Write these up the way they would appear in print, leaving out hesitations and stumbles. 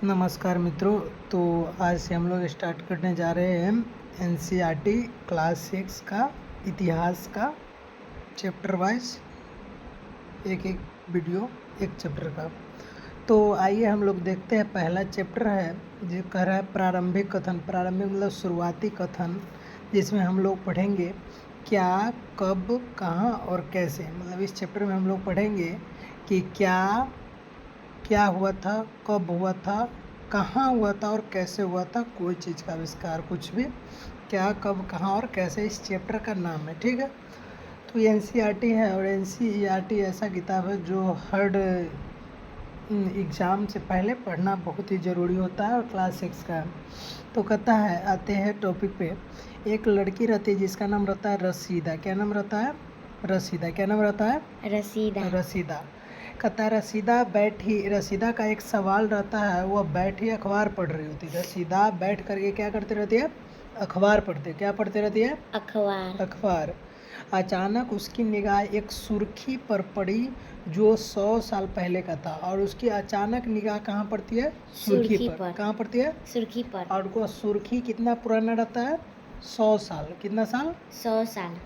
नमस्कार मित्रों। तो आज से हम लोग स्टार्ट करने जा रहे हैं एनसीईआरटी क्लास 6 का इतिहास का चैप्टर वाइज एक एक वीडियो एक चैप्टर का। तो आइए हम लोग देखते हैं। पहला चैप्टर है जो कह रहा है प्रारंभिक कथन। प्रारंभिक मतलब शुरुआती कथन, जिसमें हम लोग पढ़ेंगे क्या, कब, कहाँ और कैसे। मतलब इस चैप्टर में हम लोग पढ़ेंगे कि क्या हुआ था, कब हुआ था, कहाँ हुआ था और कैसे हुआ था कोई चीज़ का आविष्कार, कुछ भी। क्या, कब, कहाँ और कैसे इस चैप्टर का नाम है, ठीक है। तो ये एनसीईआरटी है और एनसीईआरटी ऐसा किताब है जो हर एग्ज़ाम से पहले पढ़ना बहुत ही ज़रूरी होता है और क्लास 6 का है। तो कहता है, आते हैं टॉपिक पे। एक लड़की रहती है जिसका नाम रहता है रसीदा। क्या नाम रहता है? रसीदा। क्या नाम रहता है? रसीदा। कहता है रसीदा का एक सवाल रहता है। वह बैठी अखबार पढ़ रही होती है। रसीदा बैठ करके क्या करती रहती है? अखबार पढ़ती है। क्या पढ़ती रहती है? अखबार। अचानक उसकी निगाह एक सुर्खी पर पड़ी जो 100 साल पहले का था। और उसकी अचानक निगाह कहाँ पड़ती है? सुर्खी पर। कहाँ पड़ती है? सुर्खी पर। और वो सुर्खी कितना पुराना रहता है? 100 साल। कितना साल? 100 साल।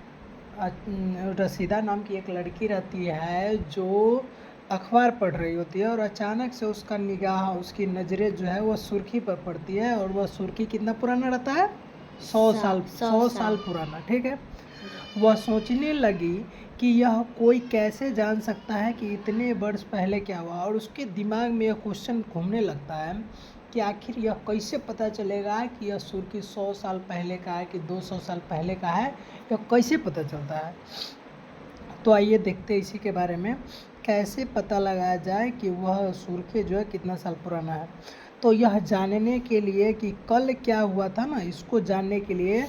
रसीदा नाम की एक लड़की रहती है जो अखबार पढ़ रही होती है और अचानक से उसका निगाह, उसकी नज़रें जो है वो सुर्खी पर पड़ती है। और वह सुर्खी कितना पुराना रहता है? 100 साल पुराना, ठीक है। वह सोचने लगी कि यह कोई कैसे जान सकता है कि इतने वर्ष पहले क्या हुआ। और उसके दिमाग में यह क्वेश्चन घूमने लगता है कि आखिर यह कैसे पता चलेगा कि यह सुर्खी 100 साल पहले का है कि 200 साल पहले का है, यह कैसे पता चलता है। तो आइए देखते हैं इसी के बारे में, कैसे पता लगाया जाए कि वह सुर्खी जो है कितना साल पुराना है। तो यह जानने के लिए कि कल क्या हुआ था ना, इसको जानने के लिए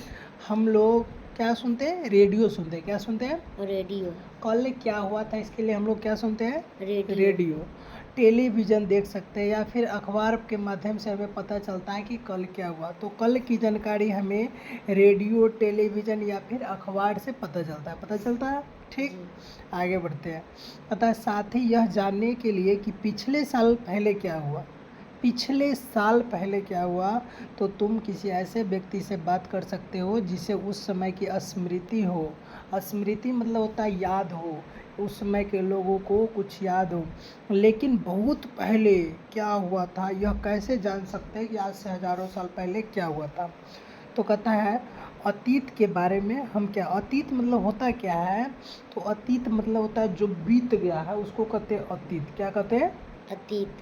हम लोग क्या सुनते हैं? रेडियो सुनते हैं। क्या सुनते हैं? रेडियो। कल क्या हुआ था इसके लिए हम लोग क्या सुनते हैं? रेडियो। टेलीविज़न देख सकते हैं या फिर अखबार के माध्यम से हमें पता चलता है कि कल क्या हुआ। तो कल की जानकारी हमें रेडियो, टेलीविज़न या फिर अखबार से पता चलता है, ठीक। आगे बढ़ते हैं। अतः साथ ही यह जानने के लिए कि पिछले साल पहले क्या हुआ, तो तुम किसी ऐसे व्यक्ति से बात कर सकते हो जिसे उस समय की स्मृति हो। स्मृति मतलब होता है याद हो, उस समय के लोगों को कुछ याद हो, लेकिन बहुत पहले क्या हुआ था यह कैसे जान सकते हैं कि आज से हज़ारों साल पहले क्या हुआ था। तो कहता है अतीत के बारे में हम क्या, अतीत मतलब होता क्या है? तो अतीत मतलब होता है जो बीत गया है उसको कहते हैं अतीत। क्या कहते हैं?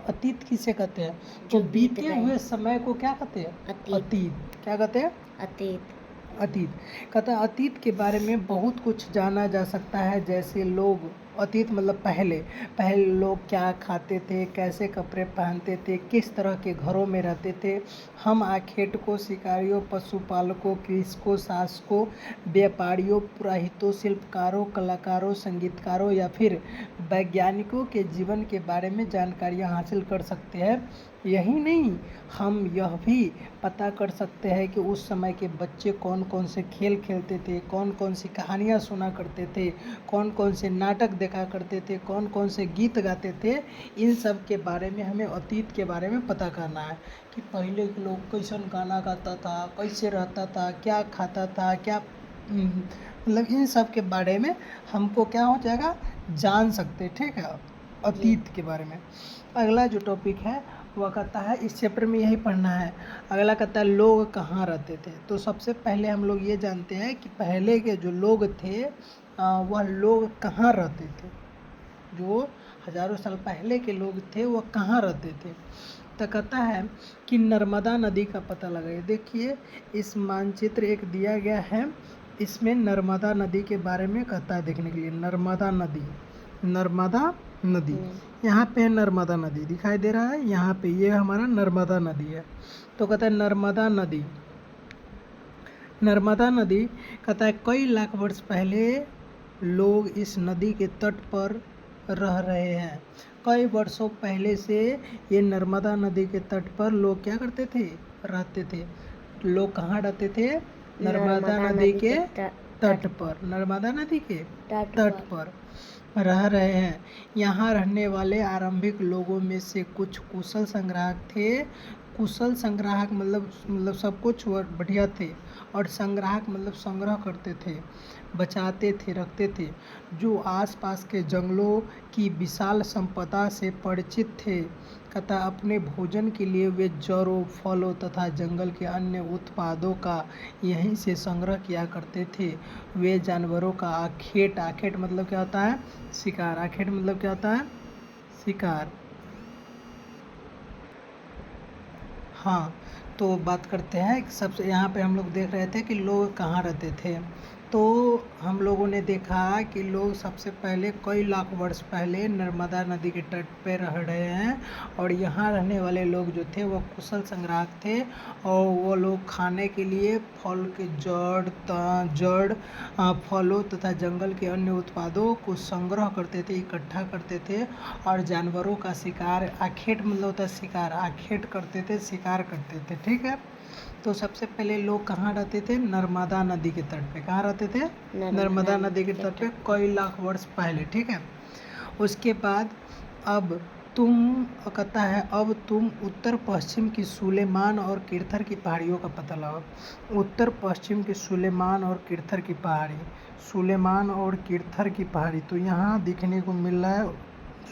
अतीत किसे कहते हैं? तो बीते हुए समय को क्या कहते हैं? अतीत। क्या कहते हैं? अतीत। कहता है अतीत के बारे में बहुत कुछ जाना जा सकता है, जैसे लोग, अतीत मतलब पहले लोग क्या खाते थे, कैसे कपड़े पहनते थे, किस तरह के घरों में रहते थे। हम आखेटकों, शिकारियों, पशुपालकों, कृषकों, शासकों, व्यापारियों, पुरोहितों, शिल्पकारों, कलाकारों, संगीतकारों या फिर वैज्ञानिकों के जीवन के बारे में जानकारियाँ हासिल कर सकते हैं। यही नहीं, हम यह भी पता कर सकते हैं कि उस समय के बच्चे कौन कौन से खेल खेलते थे, कौन कौन सी कहानियाँ सुना करते थे, कौन कौन से नाटक देखा करते थे, कौन कौन से गीत गाते थे। इन सब के बारे में हमें अतीत के बारे में पता करना है कि पहले के लोग कैसन गाना गाता था, कैसे रहता था, क्या खाता था, क्या मतलब इन सब के बारे में हमको क्या हो जाएगा, जान सकते, ठीक है, अतीत के बारे में। अगला जो टॉपिक है वह कहता है, इस चैप्टर में यही पढ़ना है। अगला कहता है लोग कहाँ रहते थे। तो सबसे पहले हम लोग ये जानते हैं कि पहले के जो लोग थे वह लोग कहाँ रहते थे। जो हज़ारों साल पहले के लोग थे वह कहाँ रहते थे। तो कहता है कि नर्मदा नदी का पता लगाइए। देखिए इस मानचित्र एक दिया गया है, इसमें नर्मदा नदी के बारे में कहता है देखने के लिए। नर्मदा नदी यहाँ पे नर्मदा नदी दिखाई दे रहा है, यहाँ पे ये हमारा नर्मदा नदी है। तो कहता है नर्मदा नदी कहता है कई लाख वर्ष पहले लोग इस नदी के तट पर रह रहे हैं। कई वर्षों पहले से ये नर्मदा नदी के तट पर लोग क्या करते थे? रहते थे। लोग कहाँ रहते थे? नर्मदा नदी के तट पर। नर्मदा नदी के तट पर। रह रहे हैं। यहाँ रहने वाले आरंभिक लोगों में से कुछ कुशल संग्राहक थे। कुशल संग्राहक मतलब सब कुछ बढ़िया थे, और संग्राहक मतलब संग्रह करते थे, बचाते थे, रखते थे, जो आसपास के जंगलों की विशाल संपदा से परिचित थे। तथा अपने भोजन के लिए वे जड़ों, फलों तथा जंगल के अन्य उत्पादों का यहीं से संग्रह किया करते थे। वे जानवरों का आखेट, आखेट मतलब क्या होता है? शिकार। आखेट मतलब क्या होता है? शिकार। हाँ, तो बात करते हैं सबसे। यहाँ पे हम लोग देख रहे थे कि लोग कहाँ रहते थे। तो हम लोगों ने देखा कि लोग सबसे पहले कई लाख वर्ष पहले नर्मदा नदी के तट पे रह रहे हैं, और यहाँ रहने वाले लोग जो थे वो कुशल संग्राहक थे, और वो लोग खाने के लिए फल के जड़, फलों तथा जंगल के अन्य उत्पादों को संग्रह करते थे, इकट्ठा करते थे, और जानवरों का शिकार, आखेट मतलब होता है शिकार, आखेट करते थे, शिकार करते थे। ठीक है। तो सबसे पहले लोग कहाँ रहते थे? नर्मदा नदी के तट पे। कहाँ रहते थे? नर्मदा नदी के तट पे कई लाख वर्ष पहले। ठीक है। उसके बाद अब कहता है अब तुम उत्तर पश्चिम की सुलेमान और किरथर की पहाड़ियों का पता लगाओ। उत्तर पश्चिम की सुलेमान और किरथर की पहाड़ी, सुलेमान और किरथर की पहाड़ी, तो यहाँ दिखने को मिल रहा है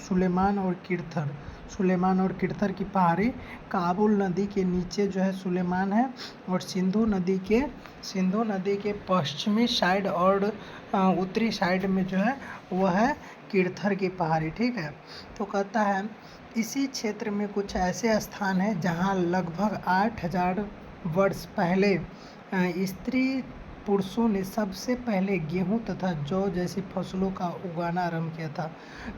सुलेमान और किरथर। सुलेमान और किरथर की पहाड़ी काबुल नदी के नीचे जो है सुलेमान है, और सिंधु नदी के पश्चिमी साइड और उत्तरी साइड में जो है वह है किरथर की पहाड़ी। ठीक है। तो कहता है इसी क्षेत्र में कुछ ऐसे स्थान हैं जहां लगभग 8000 वर्ष पहले स्त्री पुरुषों ने सबसे पहले गेहूं तथा जौ जैसी फसलों का उगाना आरंभ किया था।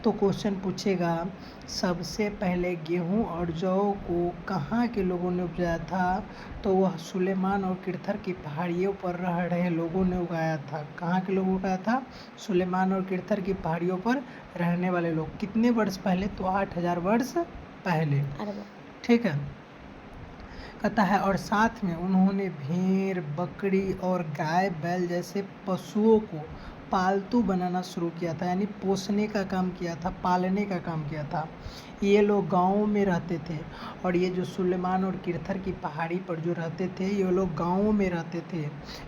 तो क्वेश्चन पूछेगा सबसे पहले गेहूं और जौ को कहाँ के लोगों ने उपजाया था? तो वह सुलेमान और किरथर की पहाड़ियों पर रह रहे लोगों ने उगाया था। कहाँ के लोगों उगाया था? सुलेमान और किरथर की पहाड़ियों पर रहने वाले लोग। कितने वर्ष पहले? तो 8000 वर्ष पहले। ठीक है। कहता है और साथ में उन्होंने भेड़, बकरी और गाय, बैल जैसे पशुओं को पालतू बनाना शुरू किया था, यानी पोसने का काम किया था, पालने का काम किया था। ये लोग गाँवों में रहते थे, और ये जो सुलेमान और किरथर की पहाड़ी पर जो रहते थे ये लोग गाँवों में रहते थे।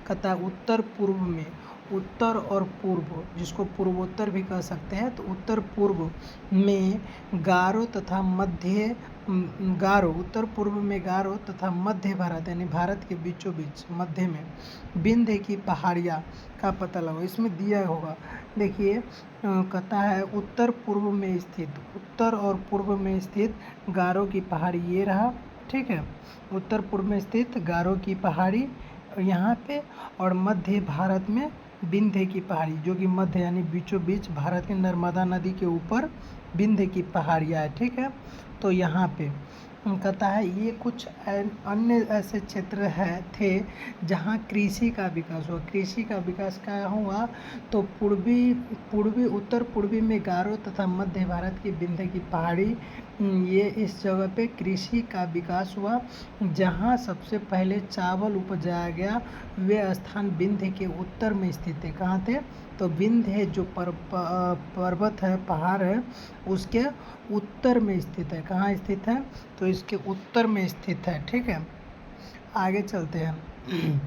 कहता है उत्तर पूर्व में, उत्तर और पूर्व जिसको पूर्वोत्तर भी कह सकते हैं, तो उत्तर पूर्व में गारो तथा मध्य उत्तर पूर्व में गारो तथा मध्य भारत यानी भारत के बीचों बीच मध्य में विंध्य की पहाड़ियाँ का पता लगाओ। इसमें दिया होगा, देखिए कहता है उत्तर पूर्व में स्थित, उत्तर और पूर्व में स्थित गारो की पहाड़ी ये रहा। ठीक है। उत्तर पूर्व में स्थित गारो की पहाड़ी यहाँ पे, और मध्य भारत में विंध्य की पहाड़ी, जो कि मध्य यानी बीचों बीच भारत के नर्मदा नदी के ऊपर विंध्य की पहाड़ियाँ है। ठीक है। तो यहाँ पे कहता है ये कुछ अन्य ऐसे क्षेत्र थे जहाँ कृषि का विकास हुआ। कृषि का विकास क्या हुआ? तो पूर्वी उत्तर पूर्वी में गारो तथा मध्य भारत की विंध्य की पहाड़ी, ये इस जगह पे कृषि का विकास हुआ। जहाँ सबसे पहले चावल उपजाया गया वे स्थान विंध्य के उत्तर में स्थित है। कहाँ थे? तो विंध्य जो पर्वत है, पहाड़ है, उसके उत्तर में स्थित है। कहाँ स्थित है? तो इसके उत्तर में स्थित है। ठीक है। आगे चलते हैं।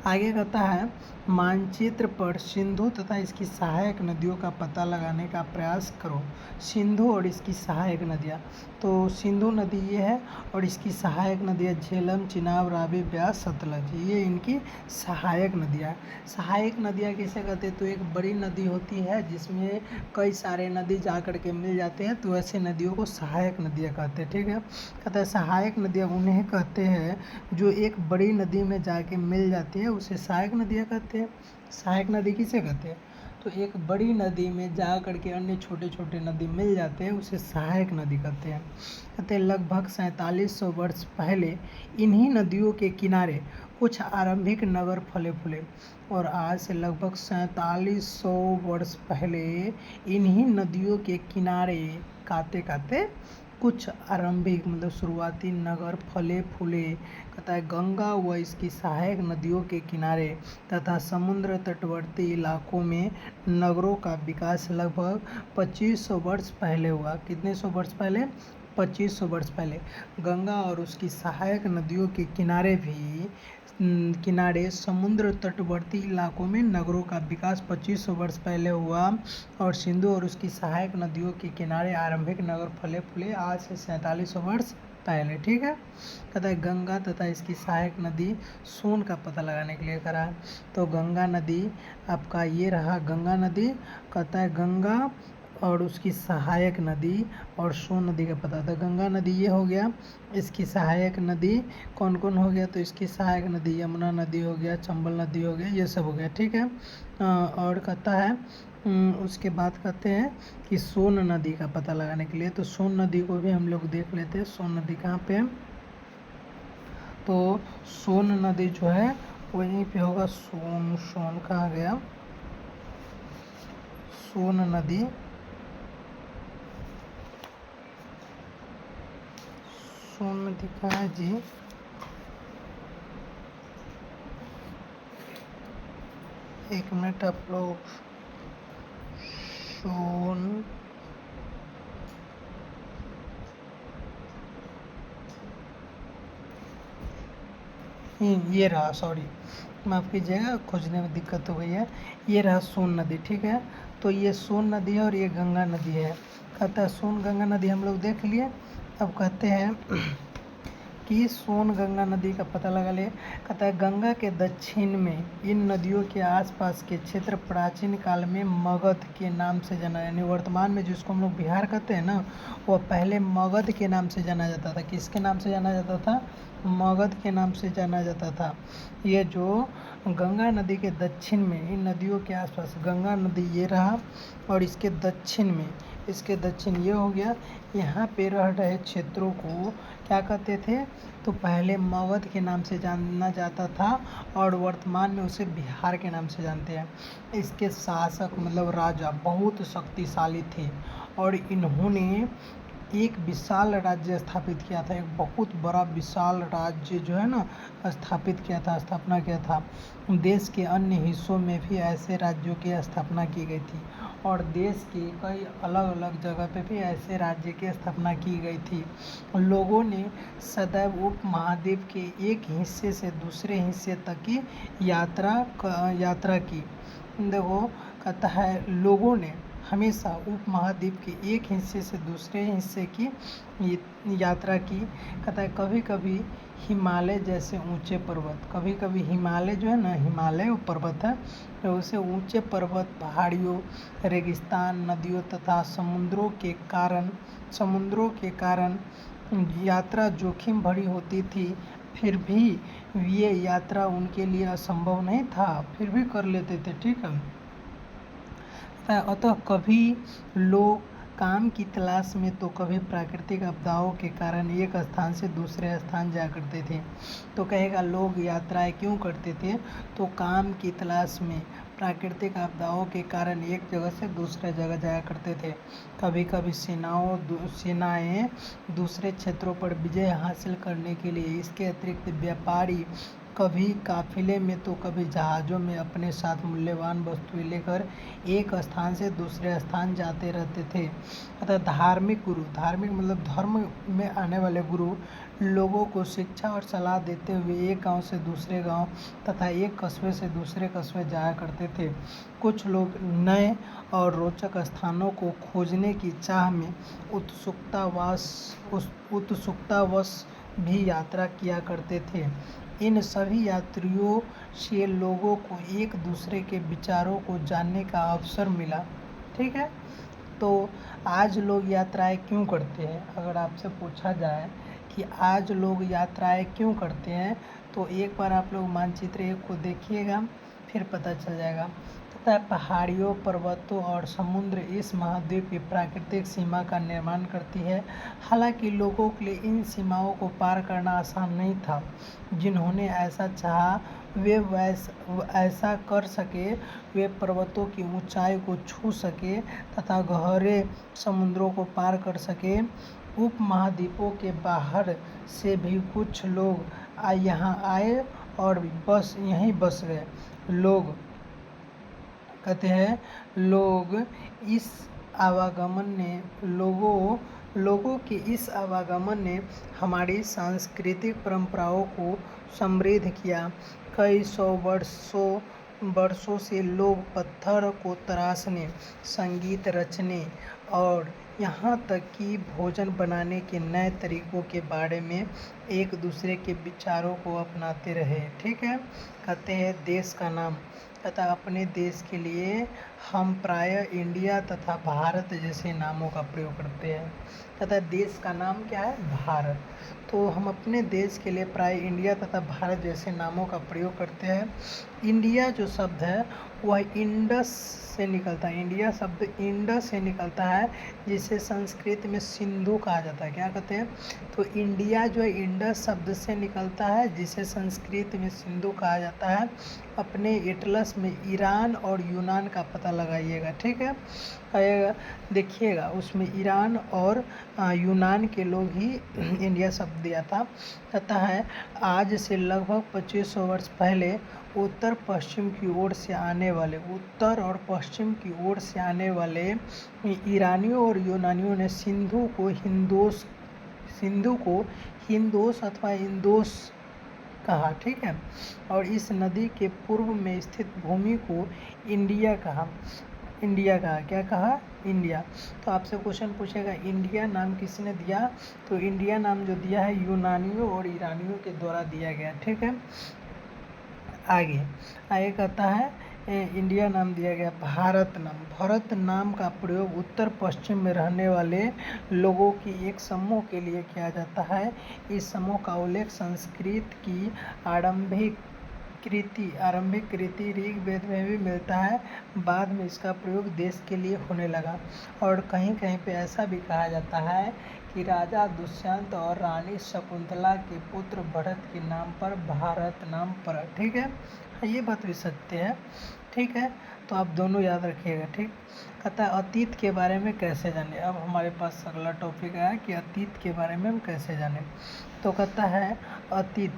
आगे कहता है मानचित्र पर सिंधु तथा इसकी सहायक नदियों का पता लगाने का प्रयास करो। सिंधु और इसकी सहायक नदियाँ, तो सिंधु नदी ये है और इसकी सहायक नदियाँ झेलम, चिनाब, रावी, ब्यास, सतलज, ये इनकी सहायक नदियाँ। सहायक नदियाँ किसे कहते हैं? तो एक बड़ी नदी होती है जिसमें कई सारे नदी जा कर के मिल जाते हैं, तो ऐसे नदियों को सहायक नदियाँ कहते हैं। ठीक है। कहता है सहायक नदियाँ उन्हें कहते हैं जो एक बड़ी नदी में जाके मिल जाती है, उसे सहायक नदियाँ कहते हैं। सहायक नदी किसे कहते हैं? तो एक बड़ी नदी में जा करके अन्य छोटे छोटे नदी मिल जाते हैं, उसे सहायक नदी कहते हैं। कहते हैं लगभग 4700 वर्ष पहले इन्हीं नदियों के किनारे कुछ आरंभिक नगर फले फूले, और आज से लगभग 4700 वर्ष पहले इन्हीं नदियों के किनारे काते काते कुछ आरंभिक मतलब शुरुआती नगर फले फूले। कहता है गंगा व इसकी सहायक नदियों के किनारे तथा समुद्र तटवर्ती इलाकों में नगरों का विकास लगभग 2500 वर्ष पहले हुआ। कितने सौ वर्ष पहले? 2500 वर्ष पहले। गंगा और उसकी सहायक नदियों के किनारे समुद्र तटवर्ती इलाकों में नगरों का विकास 2500 वर्ष पहले हुआ और सिंधु और उसकी सहायक नदियों के किनारे आरंभिक नगर फले फूले आज से 4700 वर्ष पहले। ठीक है। कहता है गंगा तथा इसकी सहायक नदी सोन का पता लगाने के लिए करा। तो गंगा नदी आपका ये रहा गंगा नदी। कहता है गंगा और उसकी सहायक नदी और सोन नदी का पता था। गंगा नदी ये हो गया, इसकी सहायक नदी कौन कौन हो गया? तो इसकी सहायक नदी यमुना नदी हो गया, चंबल नदी हो गया, ये सब हो गया। ठीक है। और कहता है उसके बाद कहते हैं कि सोन नदी का पता लगाने के लिए, तो सोन नदी को भी हम लोग देख लेते हैं। सोन नदी कहाँ पे है? तो सोन नदी जो है वहीं पे होगा। सोन कहाँ गया? सोन नदी सोन नदी कहाँ है जी? एक मिनट आप लोग। सोन ये रहा, सॉरी माफ़ कीजिएगा, खोजने में दिक्कत हो गई है। ये रहा सोन नदी। ठीक है। तो ये सोन नदी है और ये गंगा नदी है। कहता है सोन गंगा नदी हम लोग देख लिए। अब कहते हैं कि सोन गंगा नदी का पता लगा ले। कहता है गंगा के दक्षिण में इन नदियों के आसपास के क्षेत्र प्राचीन काल में मगध के नाम से जाना, यानी वर्तमान में जिसको हम लोग बिहार कहते हैं ना, वो पहले मगध के नाम से जाना जाता था। किसके नाम से जाना जाता था? मगध के नाम से जाना जाता था। ये जो गंगा नदी के दक्षिण में इन नदियों के आसपास गंगा नदी ये रहा और इसके दक्षिण में, इसके दक्षिण ये हो गया। यहाँ पे रह रहे क्षेत्रों को क्या कहते थे? तो पहले मगध के नाम से जाना जाता था और वर्तमान में उसे बिहार के नाम से जानते हैं। इसके शासक मतलब राजा बहुत शक्तिशाली थे और इन्होंने एक विशाल राज्य स्थापित किया था। एक बहुत बड़ा विशाल राज्य जो है ना स्थापित किया था, स्थापना किया था। देश के अन्य हिस्सों में भी ऐसे राज्यों की स्थापना की गई थी और देश के कई अलग अलग जगह पे भी ऐसे राज्य की स्थापना की गई थी। लोगों ने सदैव उपमहाद्वीप के एक हिस्से से दूसरे हिस्से तक की यात्रा की। देखो कहता है लोगों ने हमेशा उपमहाद्वीप के एक हिस्से से दूसरे हिस्से की यात्रा की। कहता है कभी कभी हिमालय जैसे ऊंचे पर्वत, कभी कभी हिमालय जो है ना, हिमालय पर्वत है, तो उसे ऊंचे पर्वत, पहाड़ियों, रेगिस्तान, नदियों तथा समुद्रों के कारण यात्रा जोखिम भरी होती थी। फिर भी ये यात्रा उनके लिए असंभव नहीं था, फिर भी कर लेते थे। ठीक है। अतः कभी लोग काम की तलाश में तो कभी प्राकृतिक आपदाओं के कारण एक स्थान से दूसरे स्थान जाया करते थे। तो कहेगा लोग यात्राएं क्यों करते थे? तो काम की तलाश में प्राकृतिक आपदाओं के कारण एक जगह से दूसरे जगह जाया करते थे। कभी कभी सेनाएं दूसरे क्षेत्रों पर विजय हासिल करने के लिए, इसके अतिरिक्त व्यापारी कभी काफिले में तो कभी जहाज़ों में अपने साथ मूल्यवान वस्तुएं लेकर एक स्थान से दूसरे स्थान जाते रहते थे। अतः धार्मिक मतलब धर्म में आने वाले गुरु लोगों को शिक्षा और सलाह देते हुए एक गांव से दूसरे गांव तथा एक कस्बे से दूसरे कस्बे जाया करते थे। कुछ लोग नए और रोचक स्थानों को खोजने की चाह में उत्सुकतावश भी यात्रा किया करते थे। इन सभी यात्रियों से लोगों को एक दूसरे के विचारों को जानने का अवसर मिला। ठीक है। तो आज लोग यात्राएं क्यों करते हैं? अगर आपसे पूछा जाए कि आज लोग यात्राएं क्यों करते हैं, तो एक बार आप लोग मानचित्र 1 को देखिएगा, फिर पता चल जाएगा। तथा पहाड़ियों, पर्वतों और समुद्र इस महाद्वीप की प्राकृतिक सीमा का निर्माण करती है। हालांकि लोगों के लिए इन सीमाओं को पार करना आसान नहीं था। जिन्होंने ऐसा चाहा वे ऐसा कर सके, वे पर्वतों की ऊंचाई को छू सके तथा गहरे समुद्रों को पार कर सके। उपमहाद्वीपों के बाहर से भी कुछ लोग यहाँ आए और बस यहीं बस गए। लोग कहते हैं लोग इस आवागमन ने लोगों के इस आवागमन ने हमारी सांस्कृतिक परंपराओं को समृद्ध किया। कई सौ वर्षों से लोग पत्थर को तराशने, संगीत रचने और यहाँ तक कि भोजन बनाने के नए तरीकों के बारे में एक दूसरे के विचारों को अपनाते रहे। ठीक है। कहते हैं देश का नाम, तथा अपने देश के लिए हम प्रायः इंडिया तथा भारत जैसे नामों का प्रयोग करते हैं। तथा देश का नाम क्या है? भारत। तो हम अपने देश के लिए प्राय इंडिया तथा भारत जैसे नामों का प्रयोग करते हैं। इंडिया जो शब्द है वह इंडस से निकलता है। इंडिया शब्द इंडस से निकलता है, जिसे संस्कृत में सिंधु कहा जाता है। क्या कहते हैं? तो इंडिया जो है इंडस शब्द से निकलता है, जिसे संस्कृत में सिंधु कहा जाता है। अपने एटलस में ईरान और यूनान का पता लगाइएगा। ठीक है। देखिएगा उसमें ईरान और यूनान के लोग ही इंडिया शब्द दिया था। कहता है आज से लगभग 2500 वर्ष पहले उत्तर और पश्चिम की ओर से आने वाले ईरानियों और यूनानियों ने सिंधु को हिंदोस अथवा इंदोस कहा। ठीक है। और इस नदी के पूर्व में स्थित भूमि को इंडिया कहा। क्या कहा? इंडिया। तो आपसे क्वेश्चन पूछेगा इंडिया नाम किसने दिया? तो इंडिया नाम जो दिया है यूनानियों और ईरानियों के द्वारा दिया गया। ठीक है। आगे कहता है इंडिया नाम दिया गया। भारत नाम का प्रयोग उत्तर पश्चिम में रहने वाले लोगों की एक समूह के लिए किया जाता है। इस समूह का उल्लेख संस्कृत की आरंभिक कृति ऋग्वेद में भी मिलता है। बाद में इसका प्रयोग देश के लिए होने लगा। और कहीं कहीं पे ऐसा भी कहा जाता है कि राजा दुष्यंत और रानी शकुंतला के पुत्र भरत के नाम पर भारत नाम पड़ा। ठीक है। ये बात भी सत्य है। ठीक है। तो आप दोनों याद रखिएगा। ठीक। कहता है अतीत के बारे में कैसे जाने। अब हमारे पास अगला टॉपिक आया कि अतीत के बारे में हम कैसे जाने। तो कहता है अतीत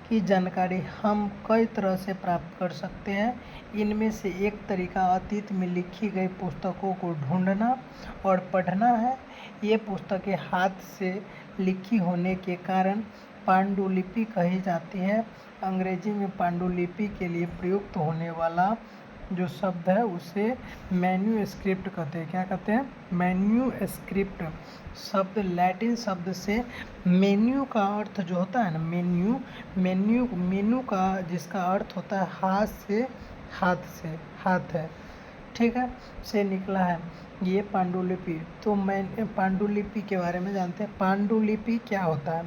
की जानकारी हम कई तरह से प्राप्त कर सकते हैं। इनमें से एक तरीका अतीत में लिखी गई पुस्तकों को ढूंढना और पढ़ना है। ये पुस्तकें हाथ से लिखी होने के कारण पांडुलिपि कही जाती है। अंग्रेजी में पांडुलिपि के लिए प्रयुक्त होने वाला जो शब्द है उसे मैन्यूस्क्रिप्ट कहते हैं। क्या कहते हैं? मैन्यूस्क्रिप्ट शब्द लैटिन शब्द से मेन्यू का अर्थ जो होता है ना, मेन्यू का जिसका अर्थ होता है हाथ है। ठीक है। से निकला है ये पांडुलिपि। तो मैं पांडुलिपि के बारे में जानते हैं। पांडुलिपि क्या होता है?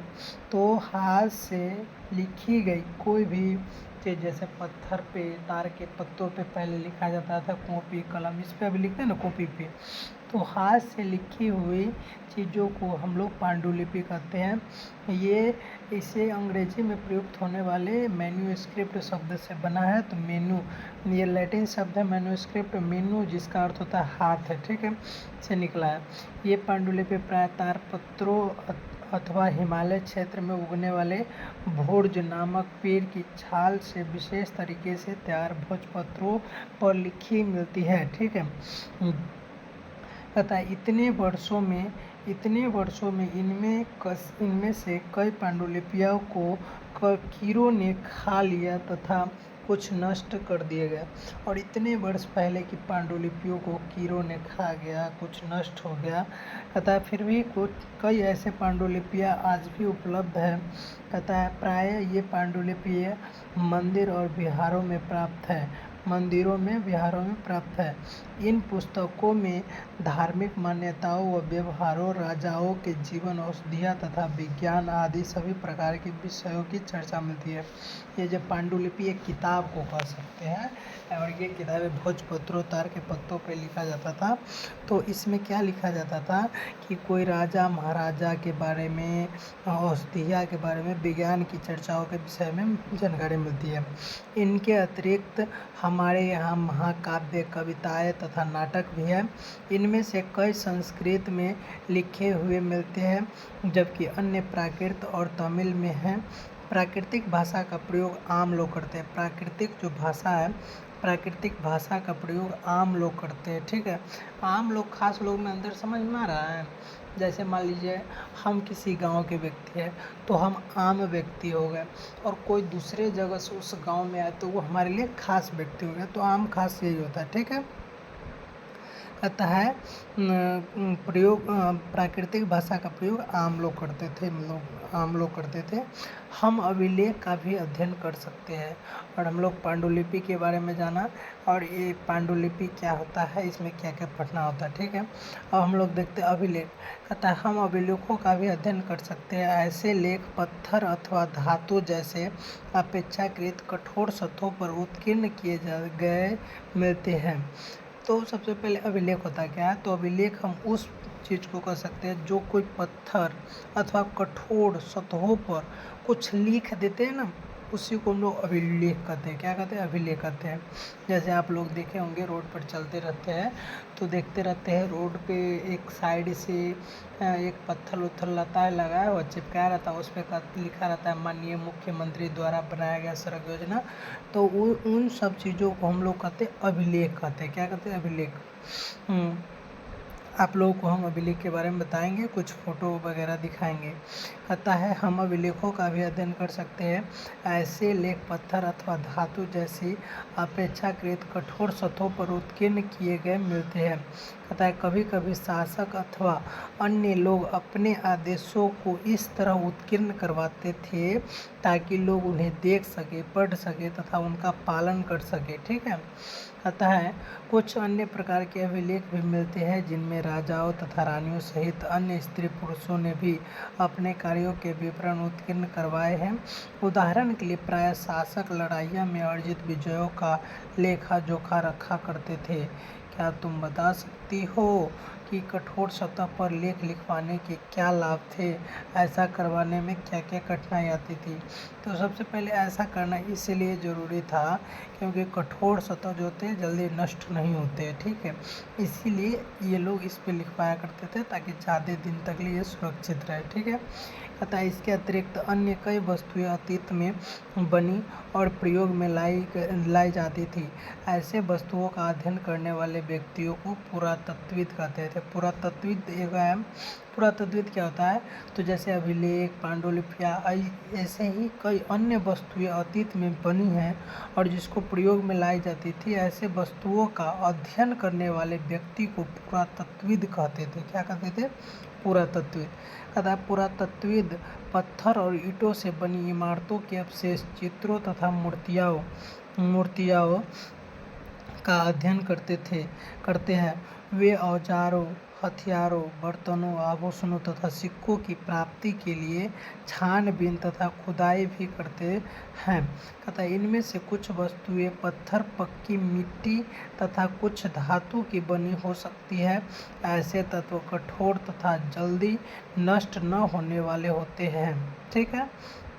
तो हाथ से लिखी गई कोई भी चीज़, जैसे पत्थर पे, तार के पत्तों पे पहले लिखा जाता था, कॉपी कलम इस पे अभी लिखते हैं ना कॉपी पे। तो हाथ से लिखी हुई चीज़ों को हम लोग पांडुलिपि कहते हैं। ये इसे अंग्रेजी में प्रयुक्त होने वाले मैन्यूस्क्रिप्ट शब्द से बना है। तो मेनू ये लैटिन शब्द है मैन्यूस्क्रिप्ट, मेनू जिसका अर्थ होता है हाथ है। ठीक है। से निकला है। ये पांडुलिपि प्राय तारपत्रों अथवा हिमालय क्षेत्र में उगने वाले भोज नामक पेड़ की छाल से विशेष तरीके से तैयार भोजपत्रों पर लिखी मिलती है। ठीक है। तथा इतने वर्षों में इनमें से कई पांडुलिपियों को कीड़ों ने खा लिया तथा कुछ नष्ट कर दिया गया। और इतने वर्ष पहले की पांडुलिपियों को कीड़ों ने खा गया, कुछ नष्ट हो गया। कहता है फिर भी कई ऐसे पांडुलिपियाँ आज भी उपलब्ध है। कहता है प्रायः ये पांडुलिपियाँ मंदिरों में विहारों में प्राप्त है। इन पुस्तकों में धार्मिक मान्यताओं व व्यवहारों, राजाओं के जीवन, औषधियाँ तथा विज्ञान आदि सभी प्रकार के विषयों की चर्चा मिलती है। ये जो पांडुलिपि एक किताब को कह सकते हैं, और ये किताबें भोजपत्रों, तार के पत्तों पे लिखा जाता था। तो इसमें क्या लिखा जाता था कि कोई राजा महाराजा के बारे में, औषधियाँ के बारे में, विज्ञान की चर्चाओं के विषय में जानकारी मिलती है। इनके अतिरिक्त हमारे यहाँ महाकाव्य, कविताएँ तथा नाटक भी है। इन इनमें से कई संस्कृत में लिखे हुए मिलते हैं जबकि अन्य प्राकृत और तमिल में हैं। प्राकृतिक भाषा का प्रयोग आम लोग करते हैं। प्राकृतिक जो भाषा है, प्राकृतिक भाषा का प्रयोग आम लोग करते हैं। ठीक है, आम लोग खास लोग में अंदर समझ में आ रहा है। जैसे मान लीजिए हम किसी गांव के व्यक्ति हैं तो हम आम व्यक्ति हो गए, और कोई दूसरे जगह से उस गांव में आए तो वो हमारे लिए खास व्यक्ति हो गया। तो आम खास यही होता है। ठीक है, कहता है प्रयोग प्राकृतिक भाषा का प्रयोग आम लोग करते थे, आम लोग करते थे। हम अभिलेख का भी अध्ययन कर सकते हैं, और हम लोग पांडुलिपि के बारे में जाना, और ये पांडुलिपि क्या होता है, इसमें क्या क्या पढ़ना होता है। ठीक है, अब हम लोग देखते हैं अभिलेख। कहता है हम अभिलेखों का भी अध्ययन कर सकते हैं। ऐसे लेख पत्थर अथवा धातु जैसे अपेक्षाकृत कठोर सतहों पर उत्कीर्ण किए गए मिलते हैं। तो सबसे पहले अभिलेख होता क्या है, तो अभिलेख हम उस चीज़ को कह सकते हैं जो कोई पत्थर अथवा कठोर सतहों पर कुछ लिख देते हैं ना, उसी को हम लोग अभिलेख कहते हैं। क्या कहते हैं? अभिलेख कहते हैं। जैसे आप लोग देखे होंगे रोड पर चलते रहते हैं तो देखते रहते हैं रोड पे एक साइड से एक पत्थर उत्थर लगाया हुआ चिपकाया रहता है, उस पर लिखा रहता है माननीय मुख्यमंत्री द्वारा बनाया गया सड़क योजना। तो उन सब चीज़ों को हम लोग कहते हैं अभिलेख कहते हैं। क्या कहते हैं? अभिलेख। आप लोगों को हम अभिलेख के बारे में बताएंगे, कुछ फ़ोटो वगैरह दिखाएंगे। कहता है हम अभिलेखों का भी अध्ययन कर सकते हैं। ऐसे लेख पत्थर अथवा धातु जैसी अपेक्षाकृत कठोर सतहों पर उत्कीर्ण किए गए मिलते हैं। कहता है कभी कभी शासक अथवा अन्य लोग अपने आदेशों को इस तरह उत्कीर्ण करवाते थे ताकि लोग उन्हें देख सके, पढ़ सके तथा उनका पालन कर सके। ठीक है, कहता है कुछ अन्य प्रकार के अभिलेख भी मिलते हैं जिनमें राजाओं तथा रानियों सहित अन्य स्त्री पुरुषों ने भी अपने कार्यों के विवरण उत्कीर्ण करवाए हैं। उदाहरण के लिए प्रायः शासक लड़ाइयों में अर्जित विजयों का लेखा जोखा रखा करते थे। क्या तुम बता सकती हो कि कठोर सतह पर लेख लिखवाने के क्या लाभ थे? ऐसा करवाने में क्या क्या कठिनाई आती थी? तो सबसे पहले ऐसा करना इसलिए ज़रूरी था क्योंकि कठोर सतह जो होते हैं जल्दी नष्ट नहीं होते। ठीक है, इसीलिए ये लोग इस पे लिखवाया करते थे ताकि ज़्यादा दिन तक लिए सुरक्षित रहे। ठीक है, कहता है इसके अतिरिक्त अन्य कई वस्तुएं अतीत में बनी और प्रयोग में लाई जाती थी। ऐसे वस्तुओं का अध्ययन करने वाले व्यक्तियों को पुरातत्वविद कहते थे। पुरातत्वविद क्या होता है? तो जैसे अभिलेख, पांडुलिपियाँ, ऐसे ही कई अन्य वस्तुएं अतीत में बनी हैं और जिसको प्रयोग में लाई जाती थी, ऐसे वस्तुओं का अध्ययन करने वाले व्यक्ति को पुरातत्वविद कहते थे। क्या कहते थे? पुरातत्वविद। कहता है पुरातत्वविद पत्थर और ईंटों से बनी इमारतों के अवशेष, चित्रों तथा मूर्तियाँ का अध्ययन करते हैं। वे औजारों, हथियारों, बर्तनों, आभूषणों तथा सिक्कों की प्राप्ति के लिए छानबीन तथा खुदाई भी करते हैं। कहता है इनमें से कुछ वस्तुएं पत्थर, पक्की मिट्टी तथा कुछ धातु की बनी हो सकती है। ऐसे तत्व कठोर तथा जल्दी नष्ट न होने वाले होते हैं। ठीक है,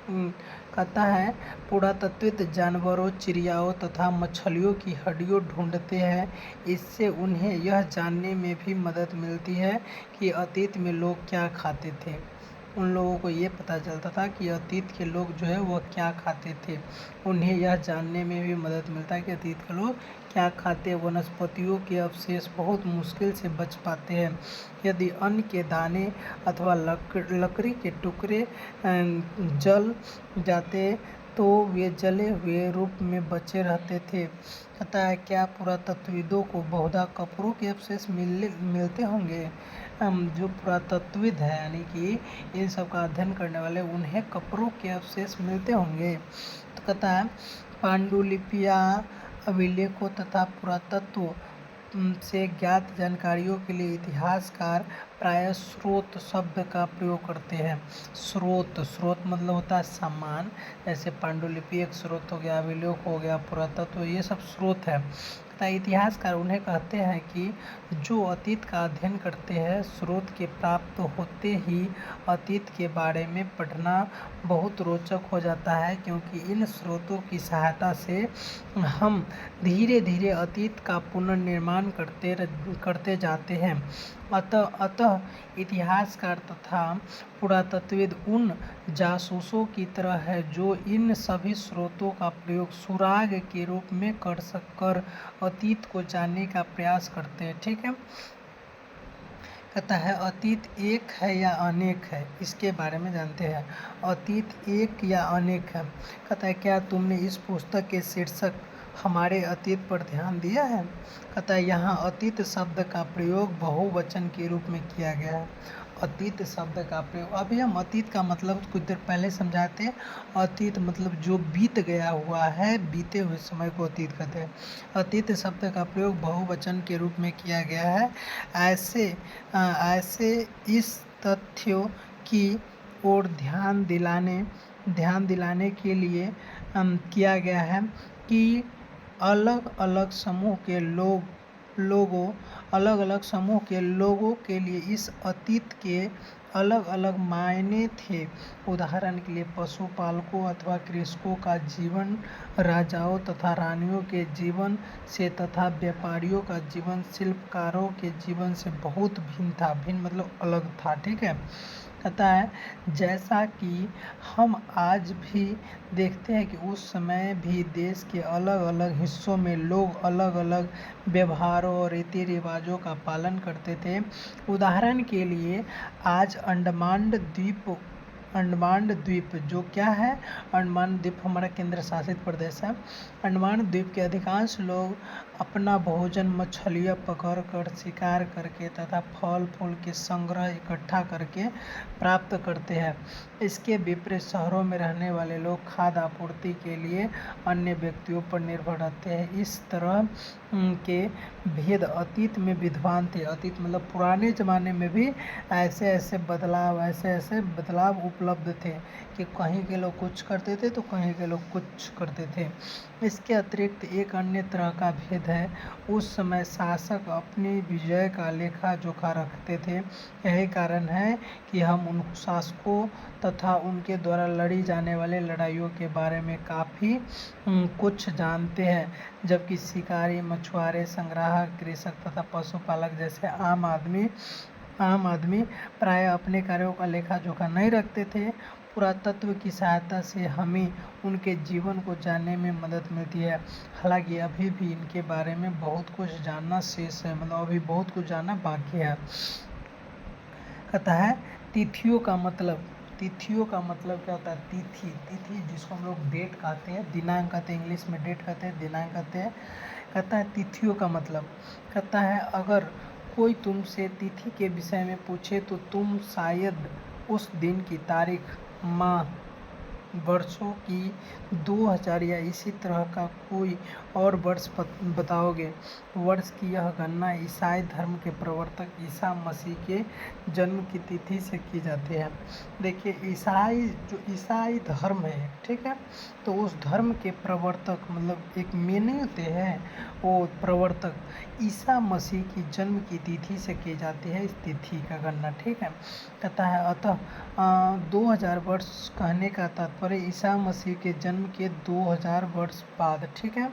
कहता है पुरातत्वविद जानवरों, चिड़ियाओं तथा मछलियों की हड्डियाँ ढूंढते हैं। इससे उन्हें यह जानने में भी मदद मिलती है कि अतीत में लोग क्या खाते थे। उन लोगों को ये पता चलता था कि अतीत के लोग जो है वह क्या खाते थे। उन्हें यह जानने में भी मदद मिलता है कि अतीत के लोग क्या खाते। वनस्पतियों के अवशेष बहुत मुश्किल से बच पाते हैं। यदि अन्न के दाने अथवा लकड़ी के टुकड़े जल जाते तो वे जले हुए रूप में बचे रहते थे। कहता है क्या पुरातत्वविदों को बहुधा कपड़ों के अवशेष मिलते होंगे? जो पुरातत्वविद है यानी कि इन सब का अध्ययन करने वाले, उन्हें कपड़ों के अवशेष मिलते होंगे। तो कहता है पांडुलिपियाँ, अभिलेखों तथा पुरातत्व से ज्ञात जानकारियों के लिए इतिहासकार प्रायः स्रोत शब्द का प्रयोग करते हैं। स्रोत मतलब होता है सामान। जैसे पांडुलिपि एक स्रोत हो गया, अभिलेख हो गया, पुरातत्व, ये सब स्रोत है। तथा इतिहासकार उन्हें कहते हैं कि जो अतीत का अध्ययन करते हैं, स्रोत के प्राप्त होते ही अतीत के बारे में पढ़ना बहुत रोचक हो जाता है, क्योंकि इन स्रोतों की सहायता से हम धीरे धीरे अतीत का पुनर्निर्माण करते जाते हैं। अतः इतिहासकार तथा पुरातत्वविद उन जासूसों की तरह है जो इन सभी स्रोतों का प्रयोग सुराग के रूप में कर अतीत को जानने का प्रयास करते हैं। ठीक है, कहता है अतीत एक है या अनेक है, इसके बारे में जानते हैं। अतीत एक या अनेक है। कहता है क्या तुमने इस पुस्तक के शीर्षक हमारे अतीत पर ध्यान दिया है? कहता है यहाँ अतीत शब्द का प्रयोग बहुवचन के रूप में किया गया है। अतीत शब्द का प्रयोग, अभी हम अतीत का मतलब कुछ देर पहले समझाते हैं। अतीत मतलब जो बीत गया हुआ है, बीते हुए समय को अतीत कहते हैं। अतीत शब्द का प्रयोग बहुवचन के रूप में किया गया है। ऐसे इस तथ्यों की ओर ध्यान दिलाने के लिए किया गया है कि अलग अलग समूह के लोगों के लिए इस अतीत के अलग अलग मायने थे। उदाहरण के लिए पशुपालकों अथवा कृषकों का जीवन राजाओं तथा रानियों के जीवन से तथा व्यापारियों का जीवन शिल्पकारों के जीवन से बहुत भिन्न था। भिन्न मतलब अलग था। ठीक है, कहता है जैसा कि हम आज भी देखते हैं कि उस समय भी देश के अलग अलग हिस्सों में लोग अलग अलग व्यवहारों और रीति रिवाजों का पालन करते थे। उदाहरण के लिए आज अंडमान द्वीप जो क्या है, अंडमान द्वीप हमारा केंद्र शासित प्रदेश है। अंडमान द्वीप के अधिकांश लोग अपना भोजन मछलियाँ पकड़ कर, शिकार करके तथा फल फूल के संग्रह इकट्ठा करके प्राप्त करते हैं। इसके विपरीत शहरों में रहने वाले लोग खाद्य आपूर्ति के लिए अन्य व्यक्तियों पर निर्भर रहते हैं। इस तरह के भेद अतीत में विद्वान थे। अतीत मतलब पुराने ज़माने में भी ऐसे बदलाव उपलब्ध थे कि कहीं के लोग कुछ करते थे तो कहीं के लोग कुछ करते थे। इसके अतिरिक्त एक अन्य तरह का भेद है। उस समय शासक अपनी विजय का लेखा जोखा रखते थे। यही कारण है कि हम उन शासकों तथा उनके द्वारा लड़ी जाने वाले लड़ाइयों के बारे में काफ़ी कुछ जानते हैं, जबकि शिकारी, मछुआरे, संग्राहक, कृषक तथा पशुपालक जैसे आम आदमी प्रायः अपने कार्यों का लेखा जोखा नहीं रखते थे। पुरातत्व की सहायता से हमें उनके जीवन को जानने में मदद मिलती है। हालांकि अभी भी इनके बारे में बहुत कुछ जानना शेष है, मतलब अभी बहुत कुछ जानना बाकी है। कहता है तिथियों का मतलब क्या होता है? तिथि जिसको हम लोग डेट कहते हैं, दिनांक कहते हैं, इंग्लिश में डेट कहते हैं, दिनांक कहते हैं। कहता है तिथियों का मतलब, कहता है अगर कोई तुमसे तिथि के विषय में पूछे तो तुम शायद उस दिन की तारीख, माह, वर्षों की 2000 या इसी तरह का कोई और वर्ष बताओगे। वर्ष की यह गणना ईसाई धर्म के प्रवर्तक ईसा मसीह के जन्म की तिथि से की जाती है। देखिए ईसाई धर्म है, ठीक है, तो उस धर्म के प्रवर्तक मतलब एक मेन होते हैं, वो प्रवर्तक ईसा मसीह की जन्म की तिथि से की जाती है इस तिथि का गणना। ठीक है, कहता है अतः 2000 वर्ष कहने का तात्पर्य ईसा मसीह के जन्म के 2000 वर्ष बाद, ठीक है।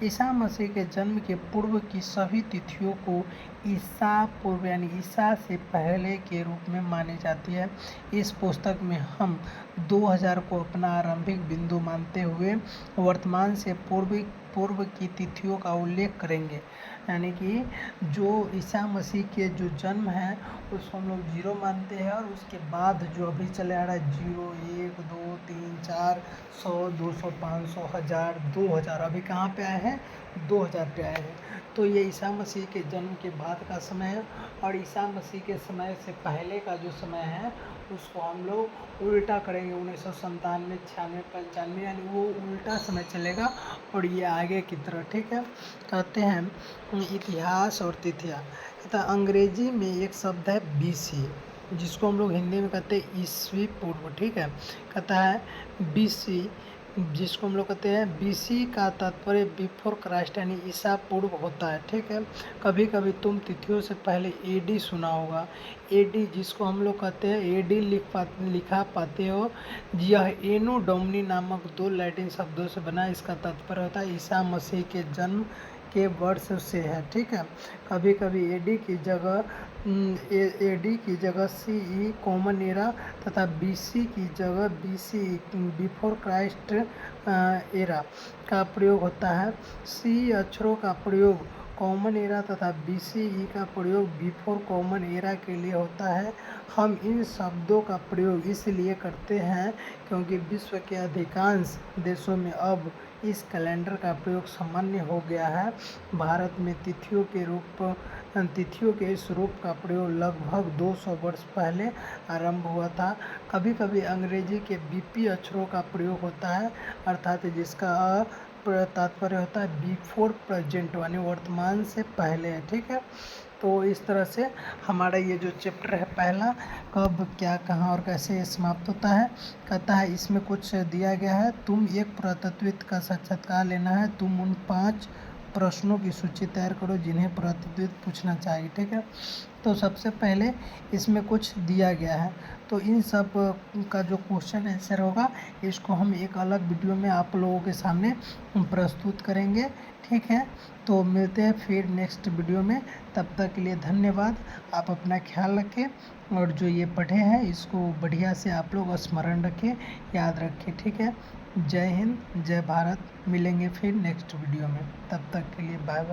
ईसा मसीह के जन्म के पूर्व की सभी तिथियों को ईसा पूर्व यानी ईसा से पहले के रूप में मानी जाती है। इस पुस्तक में हम 2000 को अपना आरंभिक बिंदु मानते हुए वर्तमान से पूर्व की तिथियों का उल्लेख करेंगे। यानी कि जो ईसा मसीह के जो जन्म है उसको हम लोग 0 मानते हैं, और उसके बाद जो अभी चले आ रहा है 0, 1, 2, 3, 4, 100, 200, 500, 1000, 2000, अभी कहाँ पे आए हैं? 2000 पे आए हैं। तो ये ईसा मसीह के जन्म के बाद का समय है, और ईसा मसीह के समय से पहले का जो समय है उसको हम लोग उल्टा करेंगे। 1997, 96, 95 यानी वो उल्टा समय चलेगा और ये आगे की तरह। ठीक है, कहते हैं इतिहास और तिथियाँ। कहता अंग्रेजी में एक शब्द है BC, जिसको हम लोग हिंदी में कहते हैं ईस्वी पूर्व। ठीक है, कहता है BC जिसको हम लोग कहते हैं बीसी का तात्पर्य बिफोर क्राइस्ट यानी ईसा पूर्व होता है। ठीक है, कभी कभी तुम तिथियों से पहले एडी सुना होगा। एडी जिसको हम लोग कहते हैं एडी लिखा पाते हो। यह एनो डोमनी नामक दो लैटिन शब्दों से बना। इसका तात्पर्य होता है ईसा मसीह के जन्म के वर्ष से है। ठीक है, कभी कभी एडी की जगह सीई कॉमन एरा तथा बीसी की जगह बीसी बिफोर क्राइस्ट एरा का प्रयोग होता है। सी अक्षरों का प्रयोग कॉमन एरा तथा बीसीई का प्रयोग बिफोर कॉमन एरा के लिए होता है। हम इन शब्दों का प्रयोग इसलिए करते हैं क्योंकि विश्व के अधिकांश देशों में अब इस कैलेंडर का प्रयोग सामान्य हो गया है। भारत में तिथियों के इस रूप का प्रयोग लगभग 200 वर्ष पहले आरंभ हुआ था। कभी कभी अंग्रेजी के बीपी अक्षरों का प्रयोग होता है, अर्थात जिसका तात्पर्य होता है बिफोर प्रेजेंट यानी वर्तमान से पहले है। ठीक है, तो इस तरह से हमारा ये जो चैप्टर है पहला, कब क्या कहाँ और कैसे समाप्त होता है, कहता है इसमें कुछ दिया गया है। तुम एक पुरातत्वविद का साक्षात्कार लेना है। तुम उन 5 प्रश्नों की सूची तैयार करो जिन्हें पुरातत्वविद पूछना चाहिए। ठीक है, तो सबसे पहले इसमें कुछ दिया गया है, तो इन सब का जो क्वेश्चन आंसर होगा इसको हम एक अलग वीडियो में आप लोगों के सामने प्रस्तुत करेंगे। ठीक है, तो मिलते हैं फिर नेक्स्ट वीडियो में। तब तक के लिए धन्यवाद। आप अपना ख्याल रखें और जो ये पढ़े हैं इसको बढ़िया से आप लोग स्मरण रखें, याद रखें। ठीक है, जय हिंद, जय भारत। मिलेंगे फिर नेक्स्ट वीडियो में, तब तक के लिए बाय बाय।